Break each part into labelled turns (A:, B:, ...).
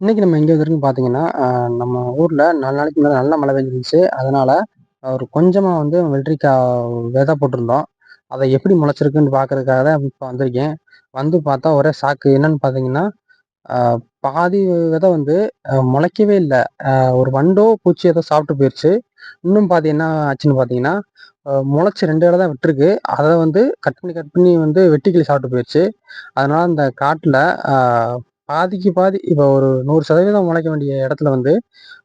A: இன்னைக்கு நம்ம எங்க வந்திருக்குன்னு பார்த்தீங்கன்னா, நம்ம ஊர்ல 4 நாளைக்கு முன்னாடி நல்ல மழை பெஞ்சிருந்துச்சு. அதனால ஒரு கொஞ்சமா வந்து வெதை போட்டிருந்தோம். அதை எப்படி முளைச்சிருக்குன்னு பார்க்கறதுக்காக தான் இப்ப வந்திருக்கேன். வந்து பார்த்தா ஒரே ஷாக்கு. என்னன்னு பார்த்தீங்கன்னா, அ பாதி விதை வந்து முளைக்கவே இல்ல. ஒரு வண்டோ, பூச்சி ஏதோ சாப்பிட்டு போயிருச்சு. இன்னும் பாதி என்ன ஆச்சுன்னு பார்த்தீங்கன்னா, முளைச்சு 2 இல தான் விட்டுருக்கு. அத வந்து கட் பண்ணி வந்து வெட்டுக்கிளி சாப்பிட்டு போயிருச்சு. அதனால இந்த காட்டுல அ பாதிக்கு பாதி இப்போ ஒரு 100% முளைக்க வேண்டிய இடத்துல வந்து,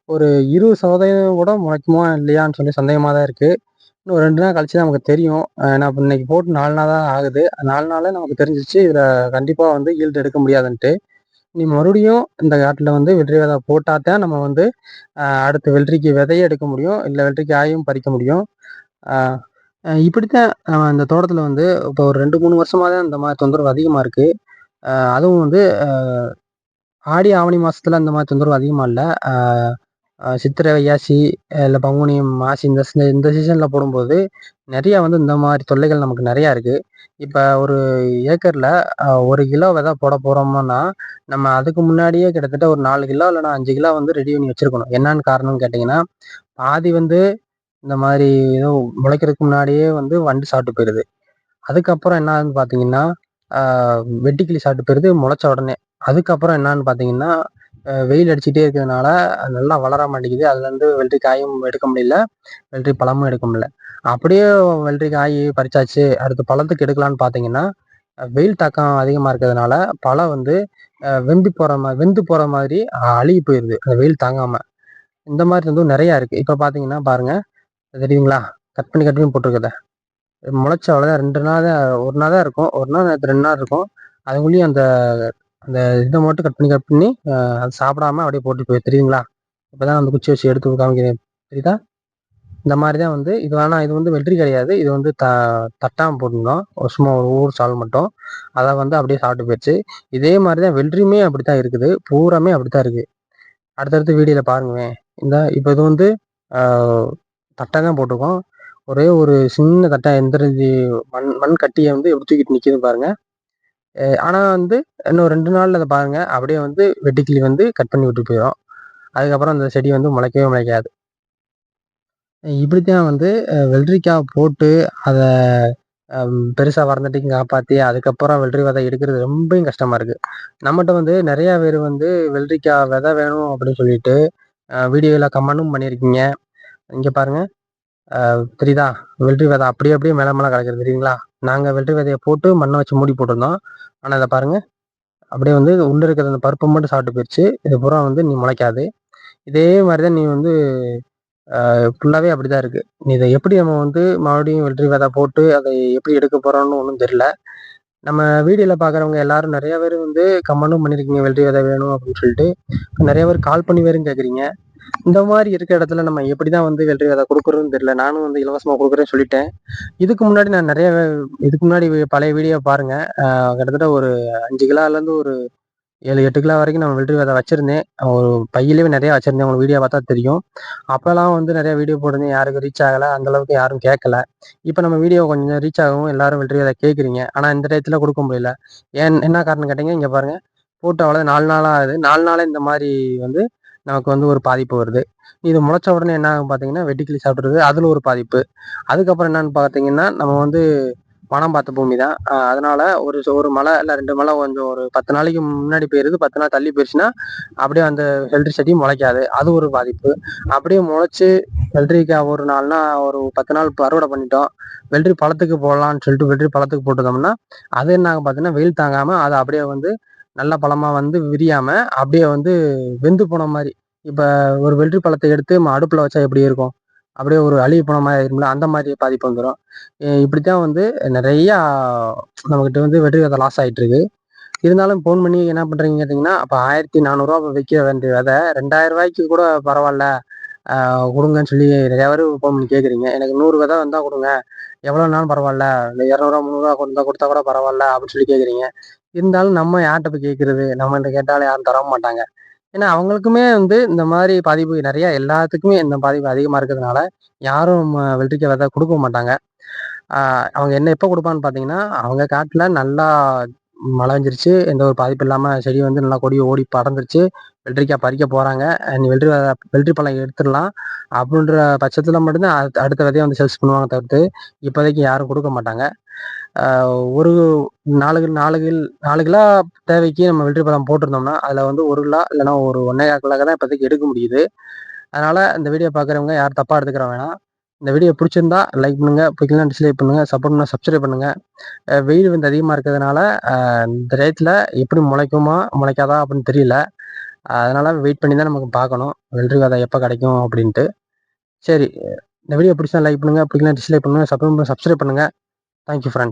A: ஒரு 20% கூட முளைக்குமா இல்லையான்னு சொல்லி சந்தேகமா தான் இருக்கு. இன்னும் 2 நாள் கழிச்சு தான் நமக்கு தெரியும். ஏன்னா இப்ப இன்னைக்கு போட்டு 4 நாள் தான் ஆகுது. 4 நாள்ல நமக்கு தெரிஞ்சிருச்சு, இதுல கண்டிப்பா வந்து ஈல்டு எடுக்க முடியாதுன்ட்டு. இனி மறுபடியும் இந்த காட்டுல வந்து வெள்ளரி விதை போட்டா தான் நம்ம வந்து அடுத்து வெள்ளரிக்கு விதைய எடுக்க முடியும். இல்ல வெள்ளரிக்காயும் பறிக்க முடியும். அ இப்படித்தான் இந்த தோட்டத்துல வந்து இப்போ ஒரு 2, 3 வருஷமா தான் இந்த மாரி தொந்தரவு அதிகமா இருக்கு. அதுவும் வந்து ஆடி, ஆவணி மாசத்துல அந்த மாரி தொந்தரவு அதிகமா இல்ல. அ அ சித்திரை, வைகாசி இல்ல பங்குனி, மாசி இந்த சீசன்ல போடும்போது, நெறைய வந்து இந்த மாரி தொல்லைகள் நமக்கு நெறையா இருக்கு. இப்ப ஒரு ஏக்கர்ல 1 கிலோ விதை போட போறோம்னா, நம்ம அதுக்கு முன்னாடியே கிட்டத்தட்ட ஒரு 4 கிலோ இல்லன்னா 5 கிலோ வந்து ரெடி பண்ணி வச்சிருக்கணும். என்னான்னு காரணம்னு கேட்டீங்கன்னா, பாதி வந்து இந்த மாரி ஏதோ முளைக்கிறதுக்கு முன்னாடியே வந்து வண்டு சாப்பிட்டு போயிருது. அதுக்கப்புறம் என்ன ஆகுதுன்னு பார்த்தீங்கன்னா, ஆ வெட்டுக்கிளி சாப்பிட்டு போயிருது முளைச்ச உடனே. அதுக்கப்புறம் என்னான்னு பார்த்தீங்கன்னா, வெயில் அடிச்சுட்டே இருக்கிறதுனால அது நல்லா வளர மாட்டேங்குது. அதுலேருந்து வெள்ளரிக்காயும் எடுக்க முடியல, வெள்ளரி பழமும் எடுக்க முடியல. அப்படியே வெள்ளரி காய் பறிச்சாச்சு, அடுத்து பழத்துக்கு எடுக்கலான்னு பார்த்தீங்கன்னா, வெயில் தாக்கம் அதிகமா இருக்கிறதுனால பழம் வந்து வெந்து போற மாதிரி அழுகி போயிருது, அந்த வெயில் தாங்காம. இந்த மாரி வந்து நெறையா இருக்கு. இப்ப பார்த்தீங்கன்னா பாருங்க, தெரியுதுங்களா? கட் பண்ணி போட்டுருக்கத. முளைச்ச அவ்வளோதான் 2 நாள் தான் 1 நாள் தான் இருக்கும். 1 நாள் 2 நாள் இருக்கும். அதுக்குள்ளேயும் அந்த அந்த இத மட்டும் கட் பண்ணி அது சாப்பிடாம அப்படியே போட்டு தெரியுங்களா? இப்பதான் அந்த குச்சி வச்சு எடுத்து காமிக்கிறேன். தெரியுதா? இந்த மாரி தான் வந்து இது வந்து வெள்ளரி கிடையாது. இது வந்து தட்டாம போட்டிருந்தோம். சும்மா ஒரு ஊர் சால் மட்டும். அத வந்து அப்படியே சாப்பிட்டு போயிருச்சு. இதே மாரி தான் வெள்ளரியுமே அப்படித்தான் இருக்குது. பூராமே அப்படித்தான் இருக்கு. அடுத்தடுத்த வீடியோல பாருங்களேன். இப்ப இது வந்து ஆ தட்டை தான் போட்டிருக்கோம். ஒரே ஒரு சின்ன தட்டை எந்திரிச்சு மண் மண் கட்டிய வந்து எப்படி தூக்கிட்டு நிக்குது பாருங்க. ஆனா வந்து இன்னும் 2 நாள்ல அத பாருங்க, அப்படியே வந்து வெட்டுக்கிளி வந்து கட் பண்ணி விட்டு போயிரும். அதுக்கப்புறம் அந்த செடி வந்து முளைக்கவே முளைக்காது. இப்படித்தான் வந்து வெள்ளரிக்காய் போட்டு அத பெருசா வளர்ந்தட்டிக்கும் காப்பாத்தி, அதுக்கப்புறம் வெள்ளரி விதை எடுக்கிறது ரொம்பயும் கஷ்டமா இருக்கு. நம்மட்ட வந்து நெறைய பேரு வந்து வெள்ளரிக்காய் விதை வேணும் அப்படின்னு சொல்லிட்டு, வீடியோல கமெண்டும் பண்ணியிருக்கீங்க. இங்க பாருங்க. தெரியுதா? வெள்ளரி விதை அப்படியே அப்படியே மேல மேல கிடக்குது தெரியுங்களா? நாங்க வெள்ளரி விதைய போட்டு மண்ண வச்சு மூடி போட்டிருந்தோம். ஆனா இத பாருங்க. அப்படியே வந்து உள்ள இருக்கிற அந்த பருப்ப மட்டும் சாப்பிட்டு போயிருச்சு. இது பூரா வந்து நீ முளைக்காது. இதே மாரி தான் நீ வந்து ஃபுல்லாவே அப்படிதான் இருக்கு. இத எப்படி நம்ம வந்து மறுபடியும் வெள்ளரி விதை போட்டு அதை எப்படி எடுக்க போறோம்னு ஒண்ணும் தெரியல. நம்ம வீடியோல பார்க்குறவங்க எல்லாரும் நெறைய பேரு வந்து கமெண்டும் பண்ணியிருக்கீங்க வெள்ளரி விதை வேணும் அப்படின்னு சொல்லிட்டு. நெறைய பேர் கால் பண்ணி வேறும் கேட்குறீங்க. இந்த மாரி இருக்க இடத்துல நம்ம எப்படிதான் வந்து வெள்ளரி விதை குடுக்குறதுன்னு தெரியல. நானும் வந்து இலவசமா குடுக்குறேன்னு சொல்லிட்டேன். இதுக்கு முன்னாடி நான் நெறைய இதுக்கு முன்னாடி பழைய வீடியோ பாருங்க. கிட்டத்தட்ட ஒரு 5 கிலோலேருந்து ஒரு 7, 8 கிலோ வரைக்கும் நான் வெள்ளரி விதை வச்சிருந்தேன். ஒரு பையிலேயே நெறைய வச்சிருந்தேன். உங்களுக்கு வீடியோ பார்த்தா தெரியும். அப்பலாம் வந்து நெறைய வீடியோ போட்டிருந்தேன். யாருக்கும் ரீச் ஆகல. அந்த அளவுக்கு யாரும் கேட்கல. இப்ப நம்ம வீடியோ கொஞ்சம் ரீச் ஆகவும் எல்லாரும் வெள்ளரி விதை கேட்குறீங்க. ஆனா இந்த டயத்துல குடுக்க முடியல. என்ன காரணம் கேட்டீங்க? இங்க பாருங்க. போட்டு அவ்வளோதான் 4 நாளா ஆகுது. 4 நாளா இந்த மாரி வந்து நமக்கு வந்து ஒரு பாதிப்பு வருது. இது முளைச்ச உடனே என்ன ஆகும் பார்த்தீங்கன்னா, வெட்டுக்கிளி சாப்பிட்டுருது. அதுல ஒரு பாதிப்பு. அதுக்கப்புறம் என்னன்னு பார்த்தீங்கன்னா, நம்ம வந்து வானம் பார்த்த பூமி தான். அதனால ஒரு மழை இல்ல 2 மழை கொஞ்சம் ஒரு 10 நாளைக்கு முன்னாடி பெய்யுது. 10 நாள் தள்ளி போயிருச்சுன்னா, அப்படியே அந்த வெள்ளரி செடி முளைக்காது. அது ஒரு பாதிப்பு. அப்படியே முளைச்சு வெள்ளரிக்காய் ஒரு நாள்னா ஒரு 10 நாள் இப்ப அறுவடை பண்ணிட்டோம். வெள்ளரி பழத்துக்கு போடலான்னு சொல்லிட்டு வெள்ளரி பழத்துக்கு போட்டுட்டோம்னா, அது என்ன ஆகும் பார்த்தீங்கன்னா, வெயில் தாங்காம அது அப்படியே வந்து நல்ல பழமா வந்து விரியாம, அப்படியே வந்து வெந்து போன மாரி. இப்ப ஒரு வெள்ளரி பழத்த எடுத்து அடுப்புல வச்சா எப்படி இருக்கும்? அப்படியே ஒரு அழுகி போன மாரி ஆயிரும்ல. அந்த மாரி பாதிப்பு வந்துரும். இப்படித்தான் வந்து நெறையா நம்மகிட்ட வந்து வெள்ளரி விதை லாஸ் ஆயிட்டு இருக்கு. இருந்தாலும் ஃபோன் பண்ணி என்ன பண்றீங்கன்னு கேட்டீங்கன்னா, அப்ப ரூ. 1400 விக்க வேண்டிய விதை ரூ. 2000க்கு கூட பரவால்ல. குடுங்கன்னு சொல்லி நெறைய பேரு ஃபோன் பண்ணி கேட்குறீங்க. எனக்கு 100 விதை வந்தா குடுங்க. எவ்வளோனாலும் பரவால்ல. இல்ல ரூ. 200 ரூ. 300 குடுத்தா கூட பரவால்ல அப்படின்னு சொல்லி கேட்குறீங்க. இருந்தாலும் நம்ம யார்ட்ட போய் கேட்கறது? நம்மள்ட்ட கேட்டாலும் யாரும் தர மாட்டாங்க. ஏன்னா, அவங்களுக்குமே வந்து இந்த மாரி பாதிப்பு நெறைய எல்லாத்துக்குமே இந்த பாதிப்பு அதிகமா இருக்கிறதுனால, யாரும் வெள்ளரிக்கா விதை குடுக்க மாட்டாங்க. ஆ அவங்க எப்ப குடுப்பான்னு பார்த்தீங்கன்னா, அவங்க காட்டுல நல்லா மழை பெஞ்சிருச்சு. எந்த ஒரு பாதிப்பும் இல்லாமல் செடி வந்து நல்லா கொடி ஓடி படர்ந்துருச்சு. வெள்ளரிக்காய் பறிக்க போகிறாங்க. நீ வெள்ளரி பழம் எடுத்துடலாம் அப்படின்ற பட்சத்தில் மட்டும்தான் அடுத்த விதையை வந்து சேல்ஸ் பண்ணுவாங்க தவிர்த்து இப்போதைக்கு யாரும் கொடுக்க மாட்டாங்க. ஒரு 4 கிலோ தேவைக்கு நம்ம வெள்ளரி பழம் போட்டிருந்தோம்னா அதில் வந்து 1 கிலோ இல்லைன்னா ஒரு 1.25 கிலோ தான் இப்போதைக்கு எடுக்க முடியுது. அதனால் இந்த வீடியோ பார்க்குறவங்க யாரும் தப்பாக எடுத்துக்கிற வேணாம். இந்த வீடியோ பிடிச்சிருந்தா லைக் பண்ணுங்கள், பிடிக்கலாம் டிஸ்லைக் பண்ணுங்கள், சப்போர்ட் பண்ணால் சப்ஸ்கிரைப் பண்ணுங்கள். வெயில் வந்து அதிகமாக இருக்கிறதுனால இந்த டயத்தில் எப்படி முளைக்குமா முளைக்காதா அப்படின்னு தெரியல. அதனால் வெயிட் பண்ணி தான் நமக்கு பார்க்கணும் வெள்ளரி விதை எப்போ கிடைக்கும் அப்படின்ட்டு. சரி, இந்த வீடியோ பிடிச்சா லைக் பண்ணுங்கள், பிடிக்கலாம் டிஸ்லைக் பண்ணுங்கள், சப்போர்ட் பண்ண சப்ஸ்கிரைப் பண்ணுங்கள். Thank you friend.